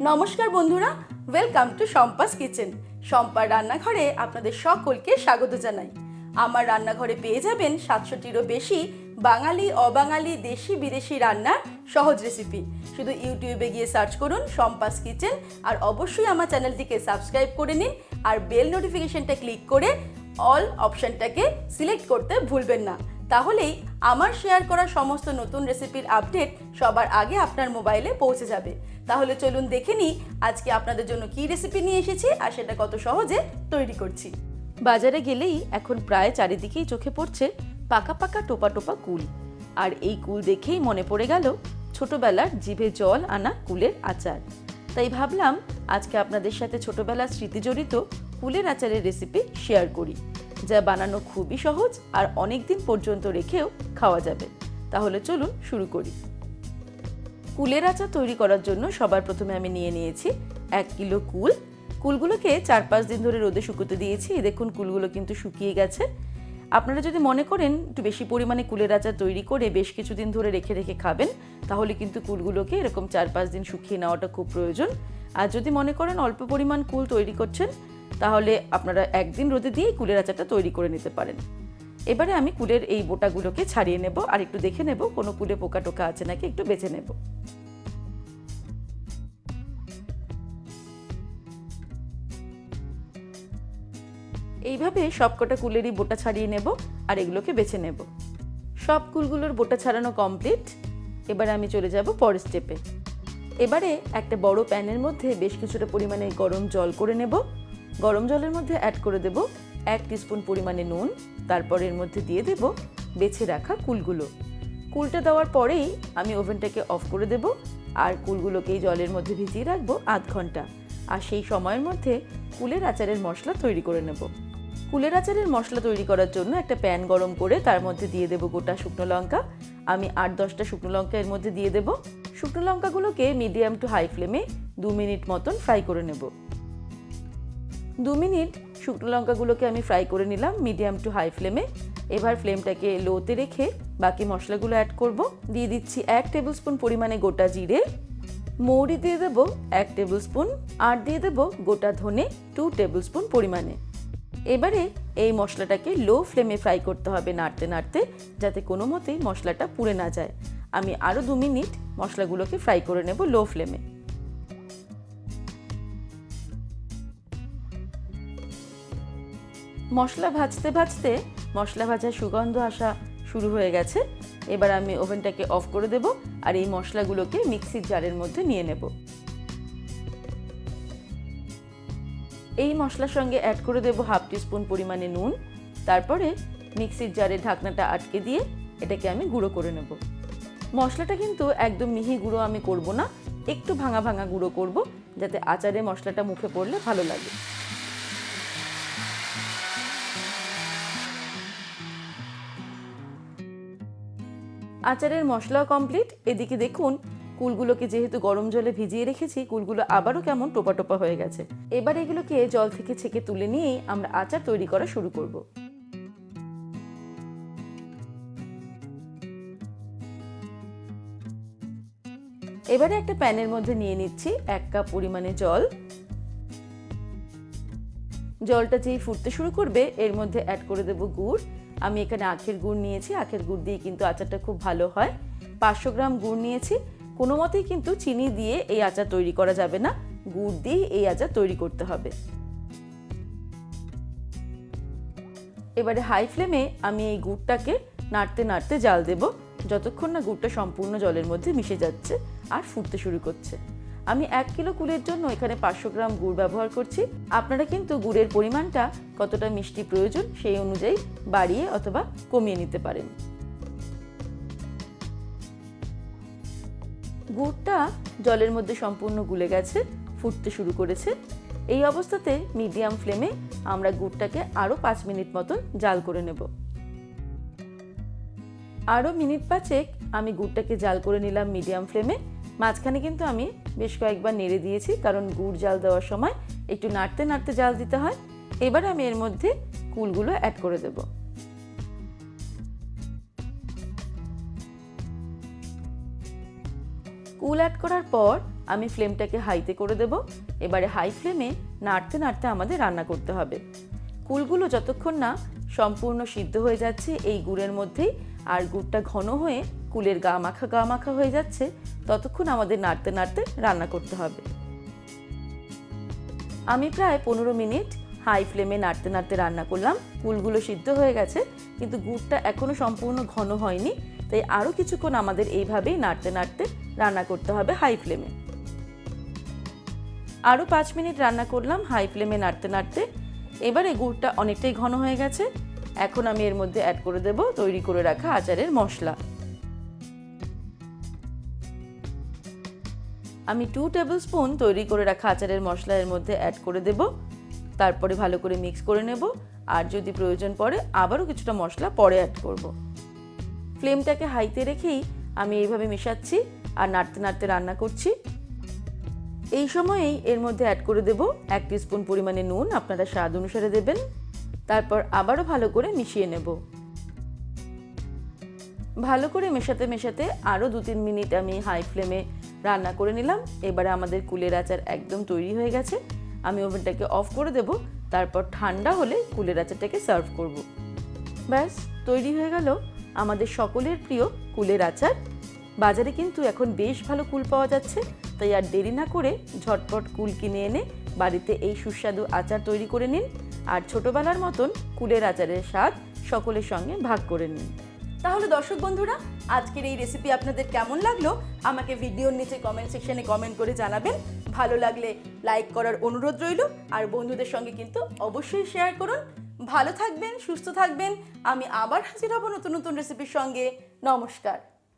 নমস্কার বন্ধুরা, welcome to Shampa's kitchen. শম্পার রান্নাঘরে আপনাদের সকলকে স্বাগত জানাই। আমার রান্নাঘরে পেয়ে যাবেন 700টিরও বেশি বাঙালি, অবাঙালি, দেশি বিদেশি রান্নার সহজ রেসিপি। শুধু ইউটিউবে গিয়ে সার্চ করুন শম্পাস কিচেন, আর অবশ্যই আমার চ্যানেলটিকে সাবস্ক্রাইব করে নিন, আর বেল নোটিফিকেশনটা ক্লিক করে অল অপশনটাকে সিলেক্ট করতে ভুলবেন না। তাহলেই আমার শেয়ার করা সমস্ত নতুন রেসিপির আপডেট সবার আগে আপনার মোবাইলে পৌঁছে যাবে। তাহলে চলুন দেখে নিই আজকে আপনাদের জন্য কী রেসিপি নিয়ে এসেছি আর সেটা কত সহজে তৈরি করছি। বাজারে গেলেই এখন প্রায় চারিদিকেই চোখে পড়ছে পাকা পাকা টোপা টোপা কুল। আর এই কুল দেখেই মনে পড়ে গেল ছোটবেলার জিভে জল আনা কুলের আচার। তাই ভাবলাম আজকে আপনাদের সাথে ছোটবেলার স্মৃতিজড়িত কুলের আচারের রেসিপি শেয়ার করি, যা বানানো খুবই সহজ আর অনেক দিন পর্যন্ত রেখেও খাওয়া যাবে। তাহলে চলুন শুরু করি। কুলের আচার তৈরি করার জন্য সবার প্রথমে আমি নিয়ে নিয়েছি 1 কিলো কুল। কুলগুলোকে 4-5 দিন ধরে রোদে শুকোতে দিয়েছি। দেখুন কুলগুলো কিন্তু শুকিয়ে গেছে। আপনারা যদি মনে করেন একটু বেশি পরিমাণে কুলের আচার তৈরি করে বেশ কিছুদিন ধরে রেখে রেখে খাবেন, তাহলে কিন্তু কুলগুলোকে এরকম 4-5 দিন শুকিয়ে নেওয়াটা খুব প্রয়োজন। আর যদি মনে করেন অল্প পরিমাণ কুল তৈরি করছেন, তাহলে আপনারা একদিন রোদে দিয়ে কুলের আচারটা তৈরি করে নিতে পারেন। এবারে আমি কুলের এই বোটাগুলোকে ছাড়িয়ে নেব আর একটু দেখে নেব কোনো কুলে পোকা টোকা আছে নাকি একটু বেছে নেব। এইভাবে সবকটা কুলেরই বোটা ছাড়িয়ে নেব আর এগুলোকে বেছে নেব। সব কুলগুলোর বোটা ছাড়ানো কমপ্লিট। এবারে আমি চলে যাব পরের স্টেপে। এবারে একটা বড় প্যানের মধ্যে বেশ কিছুটা পরিমাণে গরম জল করে নেব। গরম জলের মধ্যে অ্যাড করে দেব 1 টিস্পুন পরিমাণে নুন। তারপর এর মধ্যে দিয়ে দেব বেছে রাখা কুলগুলো। কুলটা দেওয়ার পরেই আমি ওভেনটাকে অফ করে দেব আর কুলগুলোকে এই জলের মধ্যে ভিজিয়ে রাখবো আধ ঘন্টা। আর সেই সময়ের মধ্যে কুলের আচারের মশলা তৈরি করে নেব। কুলের আচারের মশলা তৈরি করার জন্য একটা প্যান গরম করে তার মধ্যে দিয়ে দেব গোটা শুকনো লঙ্কা। আমি 8-10টা শুকনো লঙ্কা এর মধ্যে দিয়ে দেব। শুকনো লঙ্কাগুলোকে মিডিয়াম টু হাই ফ্লেমে 2 মিনিট মতন ফ্রাই করে নেব। 2 মিনিট শুকনো লঙ্কাগুলোকে আমি ফ্রাই করে নিলাম মিডিয়াম টু হাই ফ্লেমে। এবার ফ্লেমটাকে লোতে রেখে বাকি মশলাগুলো অ্যাড করব। দিয়ে দিচ্ছি 1 টেবিল স্পুন পরিমাণে গোটা জিরে, মৌরি দিয়ে দেবো 1 টেবিল স্পুন, আর দিয়ে দেবো গোটা ধনে 2 টেবিল স্পুন পরিমাণে। এবারে এই মশলাটাকে লো ফ্লেমে ফ্রাই করতে হবে, নাড়তে নাড়তে, যাতে কোনো মতেই মশলাটা পুড়ে না যায়। আমি আরও 2 মিনিট মশলাগুলোকে ফ্রাই করে নেব লো ফ্লেমে। মশলা ভাজতে ভাজতে মশলা ভাজার সুগন্ধ আসা শুরু হয়ে গেছে। এবার আমি ওভেনটাকে অফ করে দেব আর এই মশলাগুলোকে মিক্সির জারের মধ্যে নিয়ে নেব। এই মশলার সঙ্গে অ্যাড করে দেব 1/2 টিস্পুন পরিমাণে নুন। তারপরে মিক্সির জারের ঢাকনাটা আটকে দিয়ে এটাকে আমি গুঁড়ো করে নেব। মশলাটা কিন্তু একদম মিহি গুঁড়ো আমি করব না, একটু ভাঙা ভাঙা গুঁড়ো করব, যাতে আচারে মশলাটা মুখে পড়লে ভালো লাগে। আচারের মশলা কমপ্লিট। এদিকে দেখুন কুলগুলোকে যেহেতু গরম জলে ভিজিয়ে রেখেছি, কুলগুলো আবারও কেমন টোপা টোপা হয়ে গেছে। এবার এগুলোকে জল থেকে ছেঁকে তুলে নিয়েই আমরা আচার তৈরি করা শুরু করব। এবারে একটা প্যানের মধ্যে নিয়ে নিচ্ছি 1 কাপ পরিমাণে জল। জলটা যেই ফুটতে শুরু করবে এর মধ্যে অ্যাড করে দেব গুড়। আমি এখানে আখের গুড় নিয়েছি। আখের গুড় দিয়ে কিন্তু আচারটা খুব ভালো হয়। 500 গ্রাম গুড় নিয়েছি। কোনো মতেই কিন্তু চিনি দিয়ে এই আচার তৈরি করা যাবে না, গুড় দিয়ে এই আচার তৈরি করতে হবে। এবারে হাই ফ্লেমে আমি এই গুড়টাকে নাড়তে নাড়তে জাল দেব, যতক্ষণ না গুড়টা সম্পূর্ণ জলের মধ্যে মিশে যাচ্ছে আর ফুটতে শুরু করছে। আমি 1 কিলো কুলের জন্য এখানে 500 গ্রাম গুড় ব্যবহার করছি। আপনারা কিন্তু গুড়ের পরিমাণটা কতটা মিষ্টি প্রয়োজন সেই অনুযায়ী বাড়িয়ে অথবা কমিয়ে নিতে পারেন। গুড়টা জলের মধ্যে সম্পূর্ণ গুলে গেছে, ফুটতে শুরু করেছে। এই অবস্থাতে মিডিয়াম ফ্লেমে আমরা গুড়টাকে আরও 5 মিনিট মতন জাল করে নেব। আরও মিনিট 5 আমি গুড়টাকে জাল করে নিলাম মিডিয়াম ফ্লেমে। মাঝখানে কিন্তু আমি বেশ কয়েকবার নেড়ে দিয়েছি, কারণ গুড় জাল দেওয়ার সময় একটু নাড়তে নাড়তে জাল দিতে হয়। এবার আমি এর মধ্যে কুলগুলো অ্যাড করে দেব। কুল অ্যাড করার পর আমি ফ্লেমটাকে হাইতে করে দেব। এবারে হাই ফ্লেমে নাড়তে নাড়তে আমাদের রান্না করতে হবে। কুলগুলো যতক্ষণ না সম্পূর্ণ সিদ্ধ হয়ে যাচ্ছে এই গুড়ের মধ্যেই, আর গুড়টা ঘন হয়ে কুলের গা মাখা হয়ে যাচ্ছে, ততক্ষণ আমাদের নাড়তে নাড়তে রান্না করতে হবে। আমি প্রায় 15 মিনিট হাই ফ্লেমে নাড়তে নাড়তে রান্না করলাম। কুলগুলো সিদ্ধ হয়ে গেছে, কিন্তু গুড়টা এখনো সম্পূর্ণ ঘন হয়নি, তাই আরও কিছুক্ষণ আমাদের এইভাবেই নাড়তে নাড়তে রান্না করতে হবে হাই ফ্লেমে। আরও 5 মিনিট রান্না করলাম হাই ফ্লেমে নাড়তে নাড়তে। এবারে গুড়টা অনেকটাই ঘন হয়ে গেছে। এখন আমি এর মধ্যে অ্যাড করে দেব তৈরি করে রাখা আচারের মশলা। আমি 2 টেবিল স্পুন তৈরি করে রাখা আচারের মশলা এর মধ্যে অ্যাড করে দেব। তারপরে ভালো করে মিক্স করে নেব, আর যদি প্রয়োজন পড়ে আবারও কিছুটা মশলা পরে অ্যাড করব। ফ্লেমটাকে হাইতে রেখেই আমি এইভাবে মেশাচ্ছি আর নাড়তে নাড়তে রান্না করছি। এই সময়েই এর মধ্যে অ্যাড করে দেব 1 টিস্পুন পরিমাণে নুন, আপনারা স্বাদ অনুসারে দেবেন। তারপর আবারও ভালো করে মিশিয়ে নেব। ভালো করে মেশাতে মেশাতে আরও 2-3 মিনিট আমি হাই ফ্লেমে রান্না করে নিলাম। এবারে আমাদের কুলের আচার একদম তৈরি হয়ে গেছে। আমি ওভেনটাকে অফ করে দেব, তারপর ঠান্ডা হলে কুলের আচারটাকে সার্ভ করব। ব্যাস তৈরি হয়ে গেল আমাদের সকলের প্রিয় কুলের আচার। বাজারে কিন্তু এখন বেশ ভালো কুল পাওয়া যাচ্ছে, তাই আর দেরি না করে ঝটপট কুল কিনে এনে বাড়িতে এই সুস্বাদু আচার তৈরি করে নিন, আর ছোটবেলার মতন কুলের আচারের স্বাদ সকলের সঙ্গে ভাগ করে নিন। তাহলে দর্শক বন্ধুরা, আজকের এই রেসিপি আপনাদের কেমন লাগলো আমাকে ভিডিওর নিচে কমেন্ট সেকশনে কমেন্ট করে জানাবেন। ভালো লাগলে লাইক করার অনুরোধ রইল, আর বন্ধুদের সঙ্গে কিন্তু অবশ্যই শেয়ার করুন। ভালো থাকবেন, সুস্থ থাকবেন। আমি আবার হাজির হব নতুন নতুন রেসিপির সঙ্গে। নমস্কার।